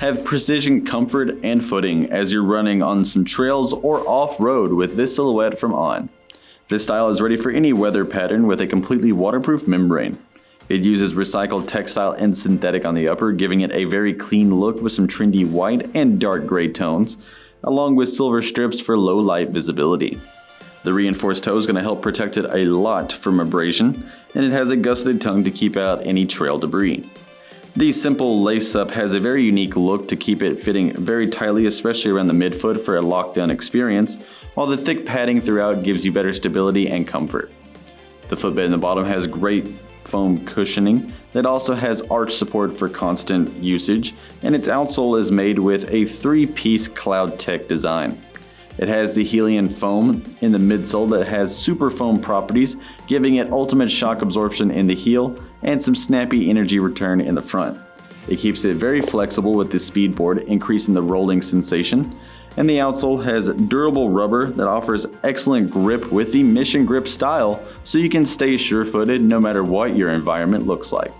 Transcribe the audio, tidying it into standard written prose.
Have precision comfort and footing as you're running on some trails or off-road with this silhouette from On. This style is ready for any weather pattern with a completely waterproof membrane. It uses recycled textile and synthetic on the upper, giving it a very clean look with some trendy white and dark gray tones, along with silver strips for low light visibility. The reinforced toe is going to help protect it a lot from abrasion, and it has a gusseted tongue to keep out any trail debris. The simple lace-up has a very unique look to keep it fitting very tightly, especially around the midfoot for a lockdown experience, while the thick padding throughout gives you better stability and comfort. The footbed in the bottom has great foam cushioning that also has arch support for constant usage, and its outsole is made with a 3-piece CloudTec design. It has the Helion foam in the midsole that has superfoam properties, giving it ultimate shock absorption in the heel and some snappy energy return in the front. It keeps it very flexible with the speedboard, increasing the rolling sensation. And the outsole has durable rubber that offers excellent grip with the Missiongrip style, so you can stay sure-footed no matter what your environment looks like.